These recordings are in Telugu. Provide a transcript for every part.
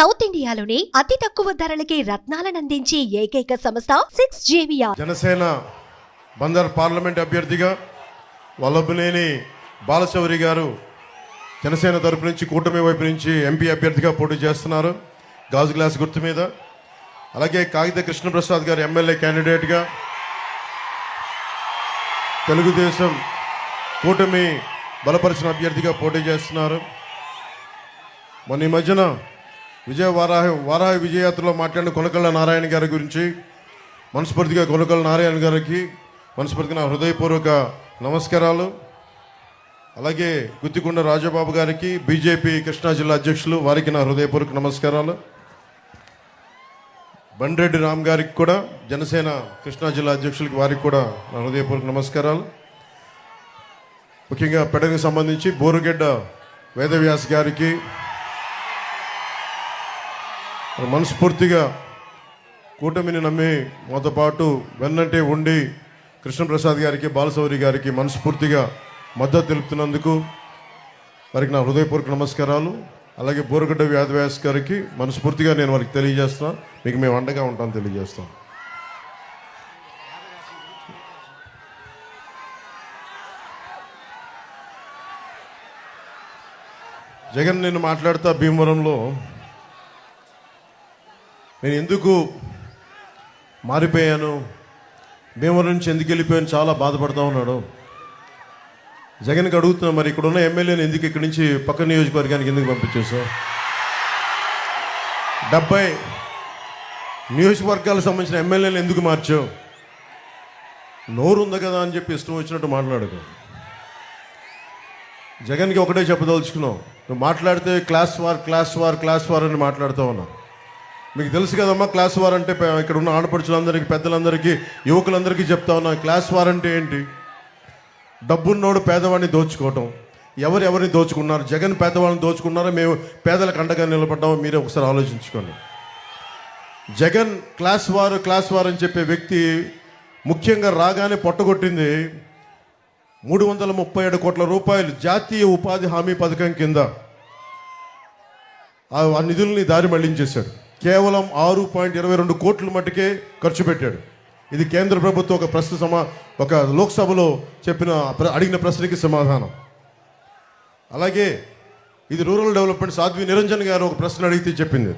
సౌత్ ఇండియాలోని అతి తక్కువ ధరలకి రత్నాలను అందించే ఏకైక సంస్థ 6JVR. జనసేన బందర్ పార్లమెంట్ అభ్యర్థిగా వల్లభనేని బాలశౌరి గారు జనసేన తరపు నుంచి కూటమి వైపు నుంచి ఎంపీ అభ్యర్థిగా పోటీ చేస్తున్నారు గాజు గ్లాస్ గుర్తు మీద. అలాగే కాగిత కృష్ణప్రసాద్ గారు ఎమ్మెల్యే క్యాండిడేట్గా తెలుగుదేశం కూటమి బలపరిచిన అభ్యర్థిగా పోటీ చేస్తున్నారు. మొన్న ఈ మధ్యన వారాహి విజయయాత్రలో మాట్లాడిన కొనకళ్ళ నారాయణ గారి గురించి మనస్ఫూర్తిగా కొనకళ్ళ నారాయణ గారికి మనస్ఫూర్తిగా నా హృదయపూర్వక నమస్కారాలు. అలాగే గుత్తికొండ రాజబాబు గారికి బీజేపీ కృష్ణా జిల్లా అధ్యక్షులు వారికి నా హృదయపూర్వక నమస్కారాలు. బండ్రెడ్డి రామ్ గారికి కూడా జనసేన కృష్ణా జిల్లా అధ్యక్షులకి వారికి కూడా నా హృదయపూర్వక నమస్కారాలు. ముఖ్యంగా పెడకు సంబంధించి బోరుగడ్డ వేదవ్యాస్ గారికి మనస్ఫూర్తిగా కూటమిని నమ్మి మాతో పాటు వెన్నంటే ఉండి కృష్ణప్రసాద్ గారికి బాలశౌరి గారికి మనస్ఫూర్తిగా మద్దతు తెలుపుతున్నందుకు వారికి నా హృదయపూర్వక నమస్కారాలు. అలాగే బోరుగడ్డ వేదవ్యాస్ గారికి మనస్ఫూర్తిగా నేను వారికి తెలియజేస్తాను, మీకు మేము అండగా ఉంటాను తెలియజేస్తాం. జగన్ నేను మాట్లాడుతా భీమవరంలో నేను ఎందుకు మారిపోయాను, భీమవరం నుంచి ఎందుకు వెళ్ళిపోయాను చాలా బాధపడుతూ ఉన్నాడు. జగన్కి అడుగుతున్నా, మరి ఇక్కడ ఉన్న ఎమ్మెల్యేని ఎందుకు ఇక్కడి నుంచి పక్క నియోజకవర్గానికి ఎందుకు పంపించేసావు? 70 నియోజకవర్గాలకు సంబంధించిన ఎమ్మెల్యేని ఎందుకు మార్చావు? నోరు ఉంది కదా అని చెప్పి ఇష్టం వచ్చినట్టు మాట్లాడకు. జగన్కి ఒకటే చెప్పదలుచుకున్నావు, నువ్వు మాట్లాడితే క్లాస్ వార్ అని మాట్లాడుతూ ఉన్నావు. మీకు తెలుసు కదమ్మా, క్లాస్ వార్ అంటే ఇక్కడ ఉన్న ఆడపడుచులందరికీ పెద్దలందరికీ యువకులందరికీ చెప్తా ఉన్నా, క్లాస్ వార్ అంటే ఏంటి? డబ్బున్నోడు పేదవాడిని దోచుకోవటం. ఎవరిని దోచుకున్నారు? జగన్ పేదవాళ్ళని దోచుకున్నారా, మేము పేదలకు అండగా నిలబడ్డామో మీరే ఒకసారి ఆలోచించుకోండి. జగన్ క్లాస్ వార్ అని చెప్పే వ్యక్తి ముఖ్యంగా రాగానే పొట్టగొట్టింది 337 కోట్ల రూపాయలు జాతీయ ఉపాధి హామీ పథకం కింద ఆ నిధుల్ని దారి మళ్లించేశాడు. కేవలం 6.22 కోట్ల మట్టుకే ఖర్చు పెట్టాడు. ఇది కేంద్ర ప్రభుత్వం ఒక లోక్సభలో అడిగిన ప్రశ్నకి సమాధానం. అలాగే ఇది రూరల్ డెవలప్మెంట్ సాధ్వి నిరంజన్ గారు ఒక ప్రశ్న అడిగితే చెప్పింది,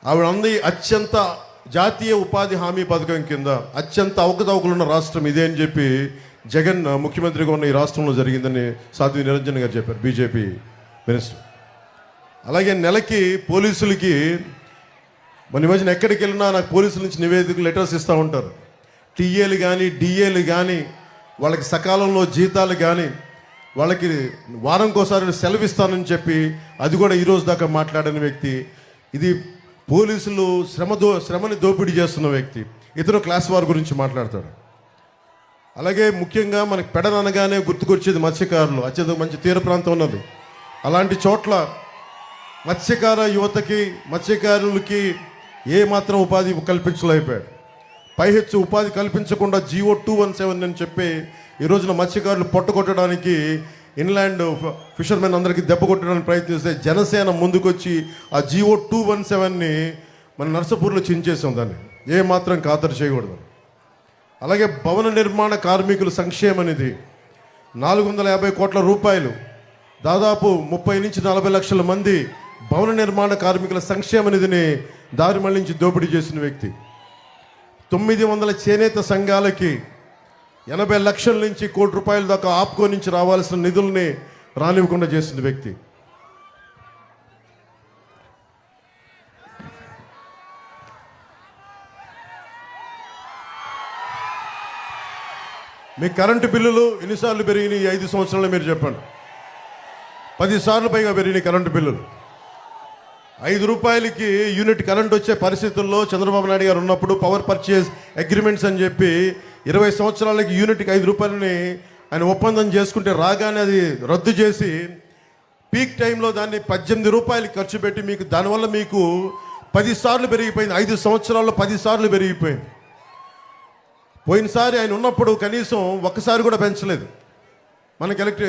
ఆవిడ అంది అత్యంత జాతీయ ఉపాధి హామీ పథకం కింద అత్యంత అవకతవకలున్న రాష్ట్రం ఇదే అని చెప్పి జగన్ ముఖ్యమంత్రిగా ఉన్న ఈ రాష్ట్రంలో జరిగిందని సాధ్వి నిరంజన్ గారు చెప్పారు, బీజేపీ మినిస్టర్. అలాగే నెలకి పోలీసులకి మన మధ్యన ఎక్కడికి వెళ్ళినా నాకు పోలీసుల నుంచి నివేదికలు లెటర్స్ ఇస్తూ ఉంటారు. టీఏలు కానీ డిఏలు కానీ వాళ్ళకి సకాలంలో జీతాలు కానీ వాళ్ళకి వారంకోసారి సెలవు ఇస్తానని చెప్పి అది కూడా ఈరోజు దాకా మాట్లాడిన వ్యక్తి. ఇది పోలీసులు శ్రమని దోపిడీ చేస్తున్న వ్యక్తి. ఇతను క్లాస్ వార్ గురించి మాట్లాడతాడు. అలాగే ముఖ్యంగా మనకి పెడననగానే గుర్తుకొచ్చేది మత్స్యకారులు. అత్యంత మంచి తీర ప్రాంతం ఉన్నది. అలాంటి చోట్ల మత్స్యకార యువతకి మత్స్యకారులకి ఏ మాత్రం ఉపాధి కల్పించలేకపోయాడు. పైహెచ్చు ఉపాధి కల్పించకుండా GO 217 అని చెప్పి ఈ రోజున మత్స్యకారులు పొట్టగొట్టడానికి ఇన్లాండ్ ఫిషర్మెన్ అందరికీ దెబ్బ కొట్టడానికి ప్రయత్నిస్తే జనసేన ముందుకొచ్చి ఆ GO 217ని మన నర్సపూర్లో చించేసాం. దాన్ని ఏ మాత్రం ఖాతరు చేయకూడదు. అలాగే భవన నిర్మాణ కార్మికుల సంక్షేమ నిధి 450 కోట్ల రూపాయలు, దాదాపు 30 నుంచి 40 లక్షల మంది భవన నిర్మాణ కార్మికుల సంక్షేమ నిధిని దారి మళ్లించి దోపిడీ చేసిన వ్యక్తి. 900 చేనేత సంఘాలకి 80 లక్షల నుంచి 1 కోటి రూపాయల దాకా ఆప్కో నుంచి రావాల్సిన నిధుల్ని రానివ్వకుండా చేసిన వ్యక్తి. మీ కరెంటు బిల్లులు ఎన్నిసార్లు పెరిగినాయి 5 సంవత్సరాలు మీరు చెప్పండి. 10 సార్లు పైగా పెరిగినాయి కరెంటు బిల్లులు. 5 రూపాయలకి యూనిట్ కరెంట్ వచ్చే పరిస్థితుల్లో చంద్రబాబు నాయుడు గారు ఉన్నప్పుడు పవర్ పర్చేజ్ అగ్రిమెంట్స్ అని చెప్పి 20 సంవత్సరాలకి యూనిట్కి 5 రూపాయలని ఆయన ఒప్పందం చేసుకుంటే రాగానే అది రద్దు చేసి పీక్ టైంలో దాన్ని 18 రూపాయలకి ఖర్చు పెట్టి మీకు దానివల్ల మీకు 10 సార్లు పెరిగిపోయింది. 5 సంవత్సరాల్లో 10 సార్లు పెరిగిపోయింది. పోయినసారి ఆయన ఉన్నప్పుడు కనీసం ఒక్కసారి కూడా పెంచలేదు మనకి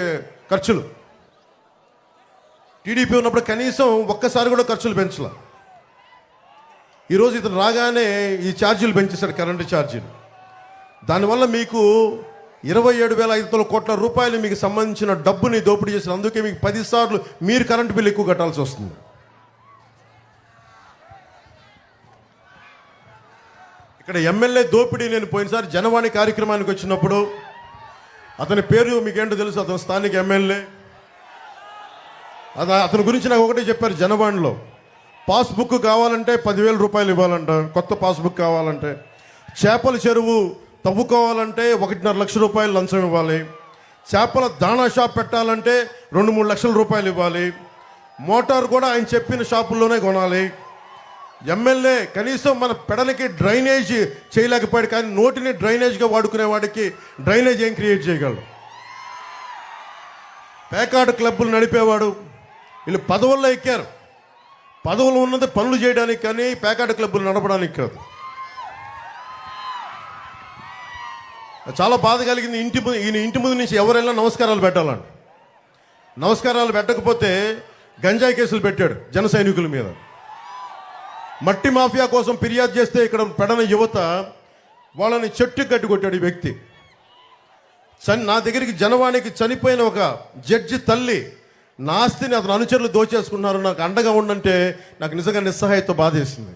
ఖర్చులు. టీడీపీ ఉన్నప్పుడు కనీసం ఒక్కసారి కూడా ఖర్చులు పెంచలా. ఈరోజు ఇతను రాగానే ఈ ఛార్జీలు పెంచేశాడు, కరెంటు ఛార్జీలు. దానివల్ల మీకు 27,500 కోట్ల రూపాయలు మీకు సంబంధించిన డబ్బుని దోపిడీ చేసిన, అందుకే మీకు 10 సార్లు మీరు కరెంటు బిల్లు ఎక్కువ కట్టాల్సి వస్తుంది. ఇక్కడ ఎమ్మెల్యే దోపిడీ, నేను పోయినసారి జనవాణి కార్యక్రమానికి వచ్చినప్పుడు అతని పేరు మీకేంటో తెలుసు, అతను స్థానిక ఎమ్మెల్యే. అతని గురించి నాకు ఒకటే చెప్పారు జనవాణిలో. పాస్బుక్ కావాలంటే 10,000 రూపాయలు ఇవ్వాలంట, కొత్త పాస్బుక్ కావాలంటే. చేపల చెరువు తవ్వుకోవాలంటే 1.5 లక్షల రూపాయలు లంచం ఇవ్వాలి. చేపల దాణా షాప్ పెట్టాలంటే 2-3 లక్షల రూపాయలు ఇవ్వాలి. మోటార్ కూడా ఆయన చెప్పిన షాపుల్లోనే కొనాలి. ఎమ్మెల్యే కనీసం మన పెడలకి డ్రైనేజ్ చేయలేకపోయాడు, కానీ నోటిని డ్రైనేజ్గా వాడుకునే వాడికి డ్రైనేజ్ ఏం క్రియేట్ చేయగలడు? పేకాట క్లబ్బులు నడిపేవాడు. వీళ్ళు పదవుల్లో ఎక్కారు. పదవులు ఉన్నది పనులు చేయడానికి, కానీ పేకాట క్లబ్బులు నడపడానికి కాదు. చాలా బాధ కలిగింది. ఈయన ఇంటి ముందు నుంచి ఎవరైనా నమస్కారాలు పెట్టాలంట. నమస్కారాలు పెట్టకపోతే గంజాయి కేసులు పెట్టాడు జన సైనికుల మీద. మట్టి మాఫియా కోసం ఫిర్యాదు చేస్తే ఇక్కడ పెడన యువత వాళ్ళని చెట్టు కట్టి కొట్టాడు ఈ వ్యక్తి. నా దగ్గరికి జనవాణికి చనిపోయిన ఒక జడ్జి తల్లి, నా ఆస్తిని అతను అనుచరులు దోచేసుకున్నారు, నాకు అండగా ఉండంటే నాకు నిజంగా నిస్సహాయత బాధేసింది.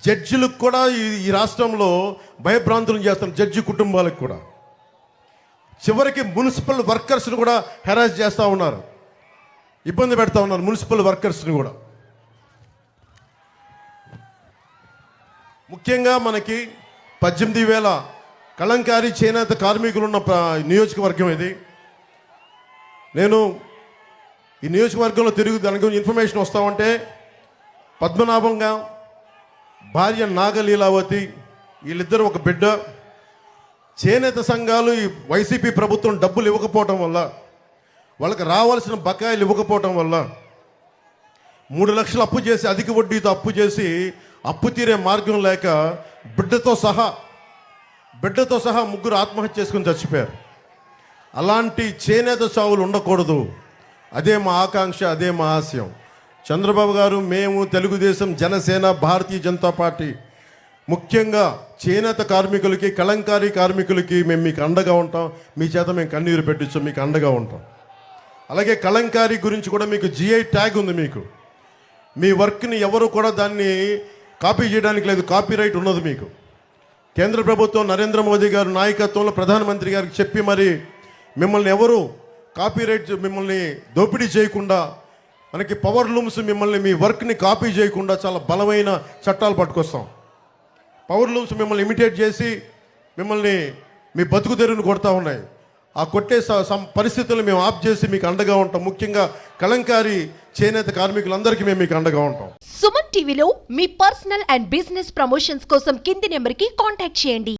జడ్జిలకు కూడా ఈ రాష్ట్రంలో భయభ్రాంతులను చేస్తున్నారు, జడ్జి కుటుంబాలకు కూడా. చివరికి మున్సిపల్ వర్కర్స్ని కూడా హెరాస్ చేస్తూ ఉన్నారు, ఇబ్బంది పెడతా ఉన్నారు మున్సిపల్ వర్కర్స్ని కూడా. ముఖ్యంగా మనకి 18,000 కలంకారీ చేనేత కార్మికులు ఉన్న నియోజకవర్గం ఇది. నేను ఈ నియోజకవర్గంలో తిరిగి దాని గురించి ఇన్ఫర్మేషన్ వస్తామంటే, పద్మనాభంగా భార్య నాగలీలావతి, వీళ్ళిద్దరూ ఒక బిడ్డ. చేనేత సంఘాలు ఈ వైసీపీ ప్రభుత్వం డబ్బులు ఇవ్వకపోవటం వల్ల, వాళ్ళకి రావాల్సిన బకాయిలు ఇవ్వకపోవటం వల్ల 3 లక్షలు అప్పు చేసి, అధిక వడ్డీతో అప్పు చేసి, అప్పు తీరే మార్గం లేక బిడ్డతో సహా 3 ఆత్మహత్య చేసుకుని చచ్చిపోయారు. అలాంటి చేనేత చావులు ఉండకూడదు, అదే మా ఆకాంక్ష, అదే మా ఆశయం. చంద్రబాబు గారు, మేము తెలుగుదేశం, జనసేన, భారతీయ జనతా పార్టీ ముఖ్యంగా చేనేత కార్మికులకి, కలంకారీ కార్మికులకి మేము మీకు అండగా ఉంటాం. మీ చేత మేము కన్నీరు పెట్టించాం, మీకు అండగా ఉంటాం. అలాగే కలంకారీ గురించి కూడా మీకు జిఐ ట్యాగ్ ఉంది. మీకు మీ వర్క్ని ఎవరు కూడా దాన్ని కాపీ చేయడానికి లేదు, కాపీరైట్ ఉన్నది మీకు. కేంద్ర ప్రభుత్వం నరేంద్ర మోదీ గారు నాయకత్వంలో ప్రధానమంత్రి గారికి చెప్పి మరి మిమ్మల్ని ఎవరు కాపీరైట్, మిమ్మల్ని దోపిడీ చేయకుండా, మనకి పవర్ లూమ్స్ మిమ్మల్ని, మీ వర్క్ని కాపీ చేయకుండా చాలా బలమైన చట్టాలు పట్టుకొస్తాం. పవర్ లూమ్స్ మిమ్మల్ని ఇమిటేట్ చేసి మిమ్మల్ని మీ బతుకు తెరువును కొడతా ఉన్నాయి. ఆ కొట్టే పరిస్థితులను మేము ఆఫ్ చేసి మీకు అండగా ఉంటాం. ముఖ్యంగా కలంకారీ చేనేత కార్మికులందరికీ మేము మీకు అండగా ఉంటాం. సుమన్ టీవీలో మీ పర్సనల్ అండ్ బిజినెస్ ప్రమోషన్స్ కోసం కింది నెంబర్కి కాంటాక్ట్ చేయండి.